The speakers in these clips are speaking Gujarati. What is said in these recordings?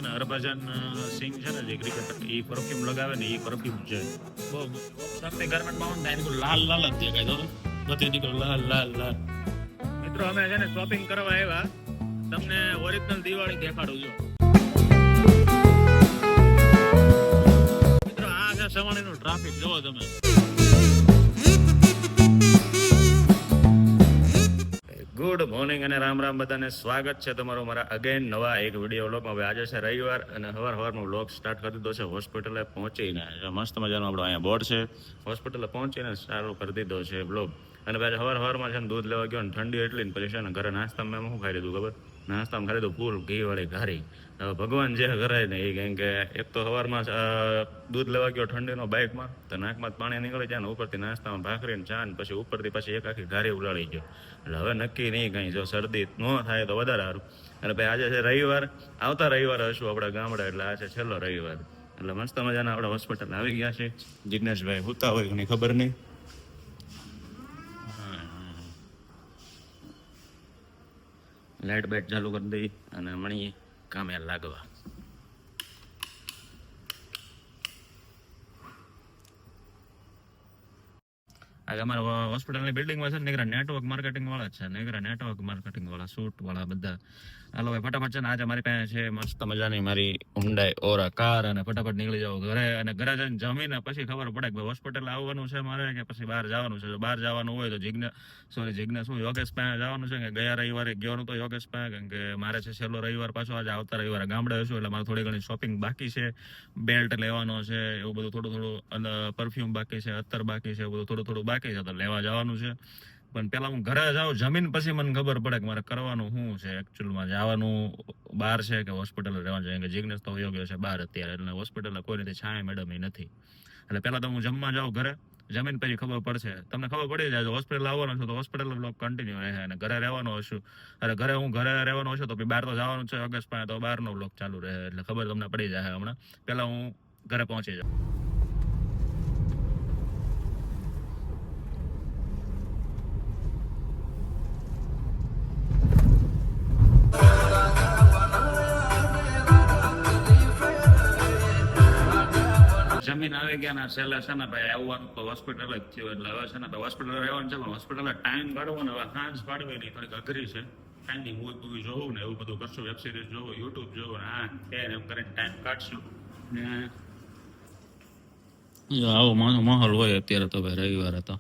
ને હરભજન સિંહ છે ને જે ક્રિકેટર એ પરફ્યુમ લગાવે ને એ પરફ્યુમ છે બહુ સાથે ગાર્મેન્ટમાં આવું ને લાલ લાલ જ દેખાય તો બધી નીકળે લાલ લાલ લાલ. મિત્રો અમે છે ને શોપિંગ કરવા આવ્યા, તમને ઓરિજિનલ દિવાળી દેખાડું છું. મિત્રો આ છે સવાણીનું ટ્રાફિક, જોવો તમે. ગુડ મોર્નિંગ અને રામ રામ બધાને, સ્વાગત છે તમારું મારા અગેન નવા એક વિડીયો વ્લોગમાં. હવે આજે છે રવિવાર અને સવારમાં વ્લોગ સ્ટાર્ટ કરી દીધો છે. હોસ્પિટલે પહોંચીને મસ્ત મજાનો આપણો અહીંયા બોર્ડ છે, હોસ્પિટલે પહોંચીને ચાલુ કરી દીધો છે વ્લોગ. અને પછી સવારમાં છે ને દૂધ લેવા ગયો ને ઠંડી એટલી ને પછી છે ને ઘરે નાસ્તામાં મેં શું ખાઈ લીધું ખબર? નાસ્તામાં ખાઈ લીધું ફૂલ ઘી વાળી ઘારી. હવે ભગવાન જે કરાય ને એ, કેમ કે એક તો સવારમાં દૂધ લેવા ગયો ઠંડીનો બાઇકમાં તો નાકમાં પાણી નીકળી જાય ને ઉપરથી નાસ્તામાં ભાખરી ને ચા ને પછી ઉપરથી પછી એક આખી ઘારી ઉડાડી ગયો. એટલે હવે નક્કી નહીં કંઈ, જો શરદી ન થાય તો વધારે સારું. અને ભાઈ આજે છે રવિવાર, આવતા રવિવારે હશું આપણે ગામડે, એટલે આ છે છેલ્લો રવિવાર. એટલે મસ્ત મજાના આપણે હોસ્પિટલ આવી ગયા છે. જિજ્ઞેશભાઈ હુતા હોય એની ખબર નહીં. લાઇટ બાઇટ ચાલુ કરી દઈ અને મળીએ કામે લાગવા. આજે અમારા હોસ્પિટલની બિલ્ડિંગમાં છે ને નેટવર્ક માર્કેટિંગ વાળા જ છે, નેટવર્ક માર્કેટિંગ વાળા, શૂટ વાળા બધા. હાલો ભાઈ ફટાફટ છે ને, આજે મારી પાસે છે મસ્ત મજાની મારી Hyundai Aura કાર, અને ફટાફટ નીકળી જાવ ઘરે. અને ઘરે જઈને જમીને પછી ખબર પડે કે હોસ્પિટલ આવવાનું છે મારે કે પછી બહાર જવાનું છે. જો બહાર જવાનું હોય તો જિજ્ઞેસ શું યોગેશ પાસે જવાનું છે, કે ગયા રવિવારે ગયો નતો યોગેશ પાસે, કેમ કે મારે છે છેલ્લો રવિવાર પાછો આજે આવતા રવિવારે ગામડે હશું, એટલે મારે થોડી ઘણી શોપિંગ બાકી છે. બેલ્ટ લેવાનો છે, એવું બધું થોડું અને પરફ્યુમ બાકી છે, અત્તર બાકી છે, એવું બધું થોડું બાકી છે, તો લેવા જવાનું છે. પણ પેલા હું ઘરે જાઉં જમીન પછી મને ખબર પડે કે મારે કરવાનું શું છે. એકચ્યુઅલમાં જવાનું બહાર છે કે હોસ્પિટલ રહેવાનું છે, કે જિજ્ઞેસ તો વયો ગયો છે બહાર અત્યારે, એટલે હોસ્પિટલ કોઈ નથી, છાયા મેડમ એ નથી. એટલે પેલા તો હું જમવા જાઉં ઘરે, જમીન પછી ખબર પડશે. તમને ખબર પડી જાય હોસ્પિટલ આવવાનો છું તો હોસ્પિટલ બ્લોક કન્ટિન્યુ રહે, અને ઘરે રહેવાનો હશું ઘરે રહેવાનું હશે તો બહાર તો જવાનું છે ઓગસ્ટ પાસે, તો બહારનો બ્લોક ચાલુ રહે, એટલે ખબર તમને પડી જાય. હમણાં પેલા હું ઘરે પહોંચી જાઉં. જમીન આવી ગયા ને છેલ્લે છે ને ભાઈ આવવાનું તો હોસ્પિટલ જ થયું. એટલે હવે છે ને ભાઈ હોસ્પિટલ રહેવાનું છે, પણ હોસ્પિટલ ટાઈમ કાઢવો ને હવે સાંજ પાડવી નહીં થોડીક અઘરી છે. ટાઈમની મૂવી જોવું ને એવું બધું કરશું, વેબ સિરીઝ જોવું, યુટ્યુબ જોવું ને આ એમ કરીને ટાઈમ કાઢશું. ને આવો માહોલ હોય અત્યારે તો ભાઈ રવિવાર હતો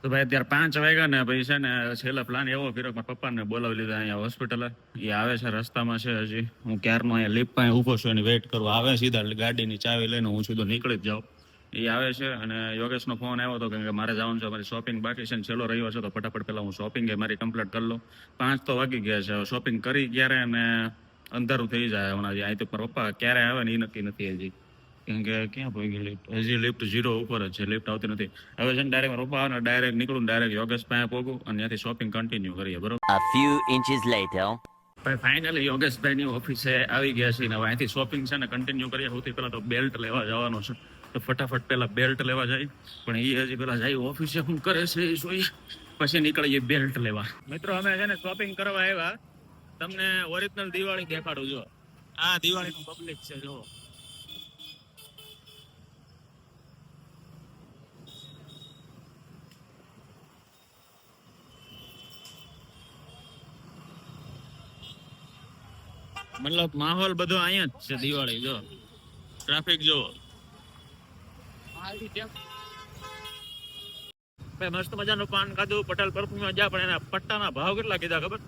તો ભાઈ અત્યારે 5 વાગ્યા ને પછી છે ને છેલ્લા પ્લાન એવો કર્યો કે મારા પપ્પાને બોલાવી લીધા અહીંયા હોસ્પિટલે. એ આવે છે, રસ્તામાં છે હજી. હું ક્યારનો અહીંયા લિફ્ટ પાસે ઊભો છું, એની વેઇટ કરું. આવે સીધા ગાડીની ચાવી લઈને હું સીધો નીકળી જ જાઉં. એ આવે છે અને યોગેશનો ફોન આવ્યો હતો કે મારે જવાનું છે, મારી શોપિંગ બાકી છે ને છેલ્લો રવિવાર છે, તો ફટાફટ પહેલાં હું શોપિંગ મારી કમ્પ્લીટ કરી લઉં. 5 તો વાગી ગયા છે. શોપિંગ કરી ક્યારે અને અંધારું થઈ જાય હમણાં. અહીંથી મારા પપ્પા ક્યારે આવે ને એ નક્કી નથી હજી, કેમ કે ક્યાં પહોંચી લિફ્ટ? હજી લિફ્ટ 0 ઉપર જ છે, લિફ્ટ આવતી નથી. હવે છે ને ડાયરેક્ટ રૂપા આવે ને ડાયરેક્ટ નીકળું, ડાયરેક્ટ યોગેશ પાસે પહોંચું અને ત્યાંથી શોપિંગ કન્ટિન્યુ કરીએ, બરોબર? A few inches later. ભાઈ ફાઇનલી યોગેશભાઈની ઓફિસે આવી ગયા છે ને હવે અહીંથી શોપિંગ છે ને કન્ટિન્યુ કરીએ. સૌથી પહેલાં તો બેલ્ટ લેવા જવાનો છે, તો ફટાફટ પહેલાં બેલ્ટ લેવા જાય. પણ એ હજી પહેલાં જાય ઓફિસે શું કરે છે એ જોઈએ, પછી નીકળીએ બેલ્ટ લેવા. મિત્રો અમે છે ને શોપિંગ કરવા આવ્યા, તમને ઓરિજિનલ દિવાળી દેખાડું. જો આ દિવાળીનું પબ્લિક છે, જો મતલબ માહોલ બધો અહીંયા જ છે દિવાળી. જો ટ્રાફિક જો ભાઈ, મસ્ત મજાનું પાન ખાધું, પટેલ પરફ્યુમ જા, પણ એના પટ્ટાના ભાવ કેટલા કીધા ખબર?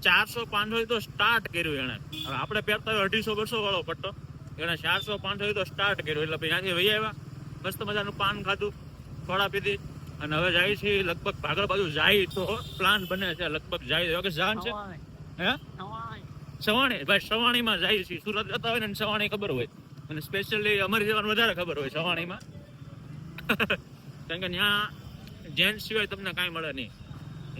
400-500 તો સ્ટાર્ટ કર્યું એને. હવે આપણે પહેરતા હોય 250-200 વાળો પટ્ટો, એને 400-500 તો સ્ટાર્ટ કર્યું. એટલે પછી ત્યાંથી વહી આવ્યા, મસ્ત મજાનું પાન ખાધું, થોડા પીધી, અને હવે જાય છે લગભગ ભાગળ બાજુ જાય તો પ્લાન બને છે લગભગ જાય યોગેશ જાન છે. હે સવાણી ભાઈ, સવાણીમાં જાય છે. સુરત જતા હોય ને સવાણી ખબર હોય, અને સ્પેશિયલી અમારી જવાનું વધારે ખબર હોય સવાણીમાં. કારણ કે ત્યાં જેન્ટ્સ સિવાય તમને કાંઈ મળે નહીં,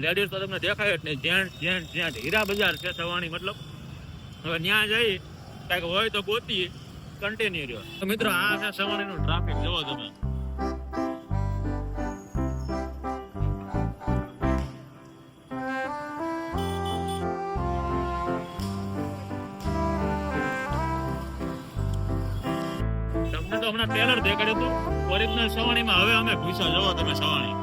લેડીઝ તો તમને દેખાય જ નહીં. જેન્ટ્સ હીરા બજાર છે સવાણી, મતલબ હવે ત્યાં જઈ કાંઈક હોય તો ગોતી કન્ટિન્યુ રહ્યો. તો મિત્રો આ છે સવાણીનું ટ્રાફિક, જોવો તમે. તમને તો હમણાં ટ્રેલર દેખાડ્યું હતું ઓરિજિનલ સવાણીમાં. હવે અમે પૂછ્યા, જોવો તમે સવાણી.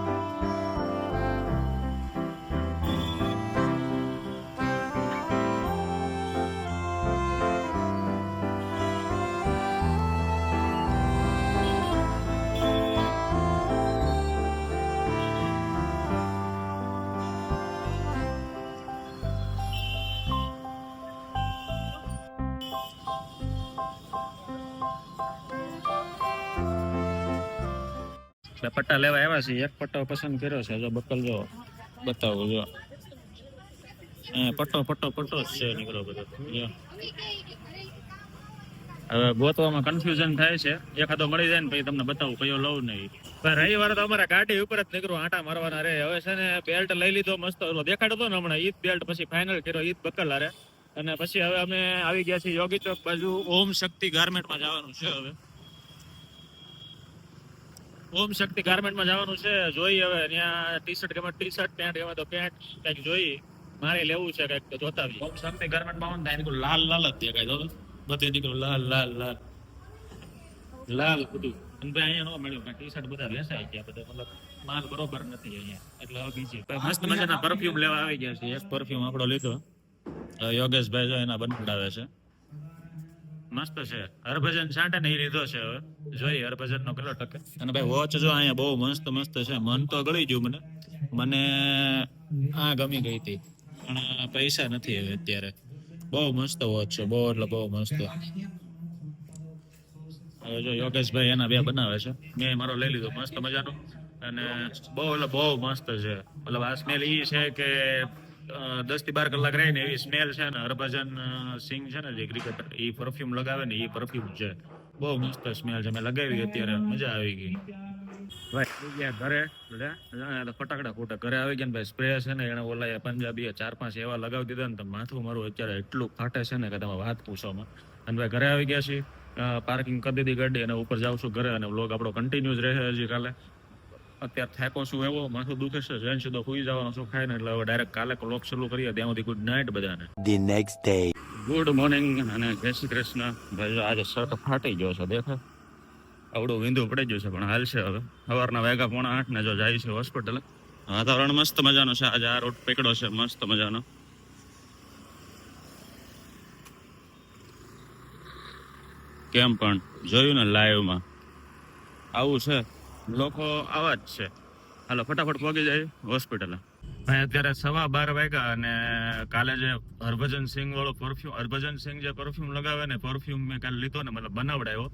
બે પટ્ટા લેવા આવ્યા છે. એક પટ્ટો પસંદ કર્યો છે. જો બકલ જો બતાવું જો પટ્ટો પટ્ટો પટ્ટો જ છે નીકળો બધો. જો હવે ગોતવામાં કન્ફ્યુઝન થાય છે. એકાદો મળી જાય ને પછી તમને બતાવું કયો લઉં નહીં. રવિવારે તો અમારા ગાડી ઉપર જ નીકળું આટા મારવાના રે. હવે છે ને બેલ્ટ લઈ લીધો મસ્ત, ઓલો દેખાડ્યો હતો ને હમણાં ઈદ બેલ્ટ, પછી ફાઇનલ કર્યો ઈદ બકલ હારે. અને પછી હવે અમે આવી ગયા છીએ યોગી ચોક બાજુ. ઓમ શક્તિ ગાર્મેન્ટમાં જવાનું છે. હવે ઓમ શક્તિ ગાર્મેન્ટમાં જવાનું છે. જોઈએ હવે ત્યાં ટી શર્ટ ગમે ટી શર્ટ, પેન્ટ ગમે તો પેન્ટ, કંઈક જોઈએ. મારે લેવું છે કંઈક તો જોતા આવીએ. ઓમ શક્તિ ગાર્મેન્ટમાં આવું ને ત્યાં લાલ લાલ જ દેખાય. જો બધે નીકળ્યું લાલ લાલ લાલ લાલ બધું. અને ભાઈ અહીંયા ન મળ્યું ટી શર્ટ બધા વેચાઈ ગયા બધા, મતલબ માલ બરોબર નથી અહીંયા. એટલે હવે બીજી મસ્ત મજાના પરફ્યુમ લેવા આવી ગયા છે. એક પરફ્યુમ આપણો લીધો, યોગેશભાઈ જો એના બનાવે છે, મસ્ત છે. હરભજન છાંટે ને એ લીધો છે. હવે જોઈએ હરભજન નો કેટલો ટકે. અને ભાઈ વોચ જો અહીંયા બહુ મસ્ત મસ્ત છે. મન તો ગળી ગયું મને આ ગમી ગઈ હતી, પણ પૈસા નથી હવે અત્યારે. બહુ મસ્ત વોચ છે, બહુ એટલે બહુ મસ્ત. હવે જો યોગેશભાઈ એના બે બનાવે છે, મેં મારો લઈ લીધો મસ્ત મજાનો. અને બહુ એટલે બહુ મસ્ત છે. મતલબ આ સ્મેલ એ છે કે 10 થી 12 કલાક રહે ને એવી સ્મેલ છે. ને હરભજન સિંહ છે ને જે ક્રિકેટર, એ પરફ્યુમ લગાવે ને એ પરફ્યુમ છે. બહુ મસ્ત સ્મેલ છે. મેં લગાવી અત્યારે મજા આવી ગઈ. ભાઈ ઘરે ફટાકડા ફૂટે. ઘરે આવી ગયા ને ભાઈ સ્પ્રે છે ને એને ઓલા પંજાબી 4-5 એવા લગાવી દીધા ને, માથું મારું અત્યારે એટલું ફાટે છે ને કે તમે વાત પૂછોમાં. અને ભાઈ ઘરે આવી ગયા છીએ, પાર્કિંગ કરી દીધી ગાડી અને ઉપર જાઉં છું ઘરે. અને વ્લોગ આપણો કન્ટિન્યુ જ રહે હજી કાલે. અત્યારે થાકો છું એવો, માથું દુખે છે, જૈન સીધો સુઈ જવાનો છું ખાઈ ને. એટલે હવે ડાયરેક્ટ કાલે વ્લોગ શરૂ કરીએ. ત્યાં સુધી ગુડ નાઇટ બધાને. The next day. Good morning અને જય શ્રી કૃષ્ણ. ભાઈ આજે શર્ટ ફાટી ગયો છે, દેખાય આવડું વિંધું પડી ગયું છે, પણ હાલ છે. હવે સવારના વાગ્યા 7:45 ને જો જાય છે હોસ્પિટલ. વાતાવરણ મસ્ત મજાનો છે આજે. આ રોડ પકડો છે મસ્ત મજાનો. કેમ પણ જોયું ને લાઈવમાં આવું છે, લોકો આવા જ છે. હાલો ફટાફટ પહોંચી જાય હોસ્પિટલ. ભાઈ અત્યારે 12:15 વાગ્યા. અને કાલે જે હરભજન સિંહ વાળો પરફ્યુમ, હરભજન સિંહ જે પરફ્યુમ લગાવે ને, પરફ્યુમ મેં કાલે લીધો ને, મતલબ બનાવડાયો.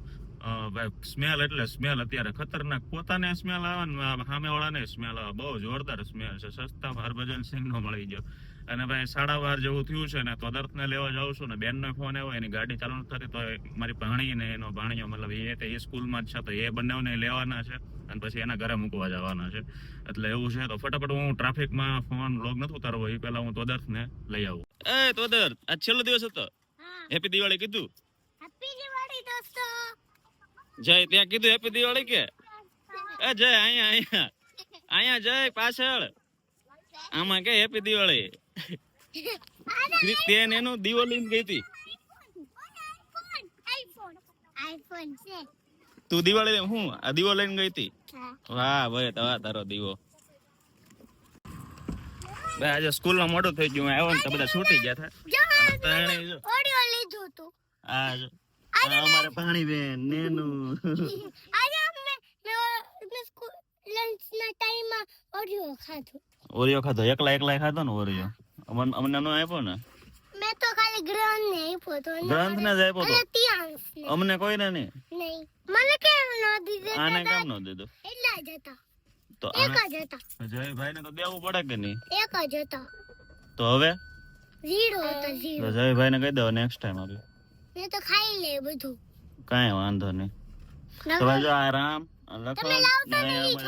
ભાઈ સ્મેલ એટલે સ્મેલ અત્યારે ખતરનાક. પોતાને સ્મેલ આવે ને સામે વાળાને સ્મેલ આવે. બહુ જોરદાર સ્મેલ છે. સસ્તામાં હરભજન સિંહ નો મળી ગયો. અને ભાઈ 12:30 જેવું થયું છે ને, તો દર્શને લેવા જાઉં છું ને, બેનનો ફોન આવ્યો, એની ગાડી ચાલુ નથી થતી. તો મારી ભાણી ને એનો ભાણિયો, મતલબ એ સ્કૂલમાં જ છે, તો એ બંનેને લેવાના છે અને પછી એના ઘરે મૂકવા જવાના છે. એટલે એવું છે. તો ફટાફટ હું ટ્રાફિકમાં ફોન લોગ નથી ઉતારવો, એ પેલા હું તોદર્શને લઈ આવું. એ તોદર આજ છેલ્લો દિવસ હતો. હેપી દિવાળી કીધું? હેપી દિવાળી દોસ્તો. જય ત્યાં કીધું હેપી દિવાળી કે? એ જય અહીંયા જય પાછળ આમાં કે હેપી દિવાળી. ક્રિસ્ટિયન એનું દીવો લઈને ગઈ હતી. આઈફોન છે. તું દિવાળી હું આ દીવો લઈને ગઈ હતી? વાહ ભાઈ તારો દીવો. ભાઈ આજે સ્કૂલમાં મોડું થઈ ગયું. આવ્યો ને તો બધા છૂટી ગયા હતા. ઓડિયો લીધું તું. આ જો અમારે પાણી બેન નેનું. આજે અમે સ્કૂલ લંચ ના ટાઈમ માં ઓડિયો ખાધું. ઓરિયો ખાધો? એકલા ખાધો ને ઓરિયો? અમને નો આપ્યો ને? મેં તો ખાલી ગ્રંથ ને આપ્યો તો. ગ્રંથ ને જ આપ્યો તો? ત્યાંસ ને. અમને કોઈને નહીં. નહીં. મને કેમ નો દીધો? આને કેમ નો દીધો? એટલા જ હતા. તો એક જ હતા. જયભાઈ ને તો દેવું પડે કે નહીં? એક જ હતા. તો હવે 0 હતા 0. તો જયભાઈ ને કહી દો નેક્સ્ટ ટાઈમ આવી. મેં તો ખાઈ લે બધું. કાંઈ વાંધો નહીં. તો ભાઈ જો આ રામ લખન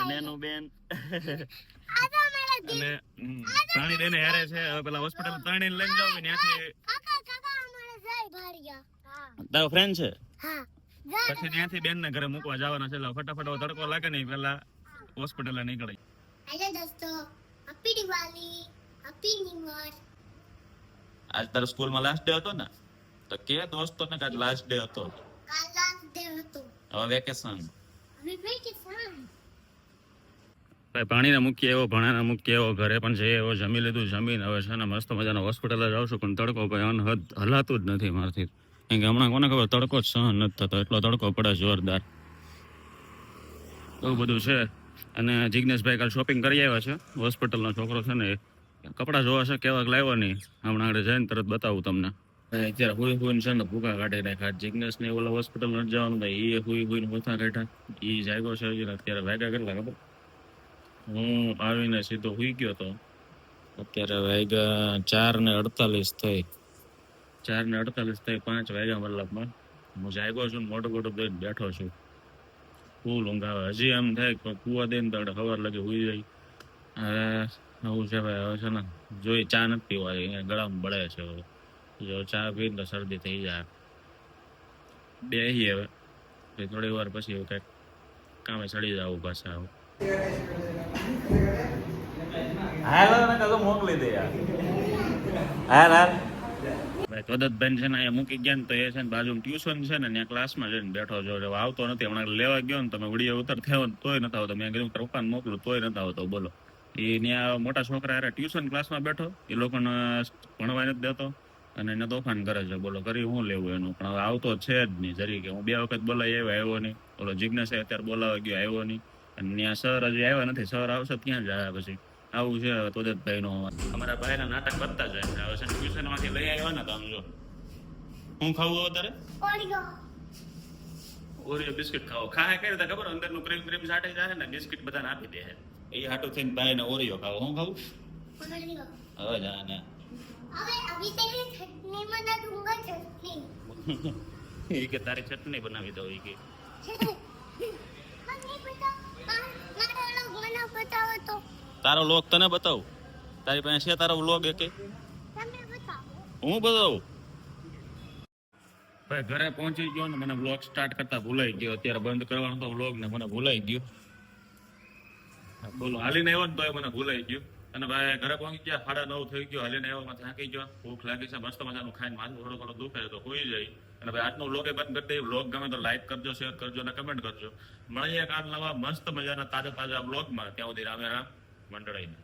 નેનું બેન આ તો મારા અને પાણી લઈને હારે છે. હવે પેલા હોસ્પિટલ પાણી લઈને જાવ ને ત્યાંથી. કાકા અમારા જય ભારિયા. હા. તારો ફ્રેન્ડ છે? હા. પછી ત્યાંથી બેન ને ઘરે મૂકવા જવાના છે. એટલે ફટાફટ તડકો લાગે નહીં પેલા હોસ્પિટલ નીકળી. હેલો દોસ્તો, happy Diwali, happy new year. આજ તારો સ્કૂલમાં લાસ્ટ ડે હતો ને? તો કે દોસ્તો ને કાજ લાસ્ટ ડે હતો. કાલ લાસ્ટ ડે હતો. હવે વેકેશન હવે વેકેશન. ભાઈ પાણીને મૂકીએ એવો ભણાને મૂકીએ એવો ઘરે પણ જઈએ એવો જમી લીધું જમીન હવે છે ને મસ્ત મજાનો હોસ્પિટલ જ આવશું પણ તડકો ભાઈ અનહદ હલાતું જ નથી મારથી કેમ કે હમણાં કોને ખબર તડકો જ સહન નથી થતો એટલો તડકો પડે જોરદાર એવું બધું છે અને જિગ્નેશભાઈ કાલ શોપિંગ કરી આવ્યા છે હોસ્પિટલનો છોકરો છે ને એ કપડાં જોવા છે કેવાક લાવ્યો નહીં હમણાં આગળ જઈને તરત બતાવું તમને અત્યારે હુઈ હુઈને છે ને ભૂકા કાઢી નાખ્યા જિગ્નેશ ને ઓલા હોસ્પિટલ નથી જવાનું ભાઈ એ હુઈ હુઈને ભૂકા કાઢ્યા એ જાગ્યો છે હજી ને અત્યારે વાગ્યા કેટલા ખબર હું આવીને સીધો હુઈ ગયો તો અત્યારે વાગ્યા 4:48 થઈ 4:48 થઈ 5 વાગ્યા મતલબમાં હું જાગ્યો છું ને મોટું મોટું દઈને બેઠો છું ફૂલ ઊંઘ આવે હજી એમ થાય કે કુવા દઈને તડે ખબર લાગે હુઈ જાય હવે આવું છે ભાઈ હવે છે ને જોઈ ચા નથી પીવા અહીંયા ગળામાં બળે છે હવે જો ચા પીને તો શરદી થઈ જાય બેહી હવે પછી થોડી વાર પછી એવું કંઈક કામે ચડી જવું પાછા આવું હાલ તો મોકલી દે યાર હાલ હાલ ભાઈ તોદતભાઈ છે ને અહીંયા મૂકી ગયા ને તો એ છે ને બાજુ ટ્યુશન છે ને ત્યાં ક્લાસમાં જઈને બેઠો છો આવતો નથી હમણાં લેવા ગયો ને તમે વિડીયો ઉતર થયો ને તોય નથી આવતો મેં કીધું પપ્પાને મોકલું તોય નથી આવતો બોલો એ ત્યાં મોટા છોકરા હારે ટ્યુશન ક્લાસમાં બેઠો એ લોકોને ભણવા નથી દેતો અને એને તોફાન કરે છે બોલો કરી હું લેવું એનું પણ હવે આવતો છે જ નહીં જરી કે હું 2 વખત બોલાવી આવ્યો નહીં બોલો જિજ્ઞાસે અત્યારે બોલાવા ગયો આવ્યો નહીં અને ત્યાં સર હજી આવ્યા નથી સર આવશે ત્યાં જ આવ્યા પછી આવું છે તોદતભાઈ નો અમારા ભાઈના નાટક બનતા જાય છે હવે ટ્યુશન માંથી લઈ આવ્યા ને તમે જો હું ખાવું અત્યારે ઓરિયો. ઓરિયો બિસ્કિટ ખાઓ ખાય કઈ રીતે ખબર અંદરનું ક્રીમ ક્રીમ સાટે જાય ને બિસ્કિટ બધાને આપી દે એ હાટું થઈને ભાઈને ઓરિયો ખાવો હું ખાવું ઓરિયો. હવે જા ને હવે અભી તેરી ચટની બના દૂંગા ચટની. એ કે તારી ચટણી બનાવી દો એ કે મને બતાવ મારા લોગ મને બતાવો તો તારો વ્લોગ તને બતાવું તારી પાસે છે તારો વ્લોગ એ કે તમે બતાવો. હું બતાવું ભાઈ ઘરે પહોંચી ગયો ને મને વ્લોગ સ્ટાર્ટ કરતા ભૂલાઈ ગયો અત્યારે બંધ કરવાનો તો વ્લોગ ને મને ભૂલાઈ ગયો બોલો હાલીને આવ્યો ને તોય મને ભૂલાઈ ગયું અને ભાઈ ઘરે પહોંચી ગયા 9:30 થઈ ગયો હાલીને આવ્યો માં થાકી ગયો ભૂખ લાગી છે મસ્ત મજાનું ખાઈને માથું થોડું ઘણું દુખે તો હોઈ જાય અને ભાઈ આજનો વ્લોગ એ બંધ કરી દઈએ વ્લોગ ગમે તો લાઈક કરજો શેર કરજો અને કમેન્ટ કરજો મળીએ કાલ નવા મસ્ત મજાના તાજા તાજા વ્લોગમાં ત્યાં સુધી રામે રામ મંડળાઈને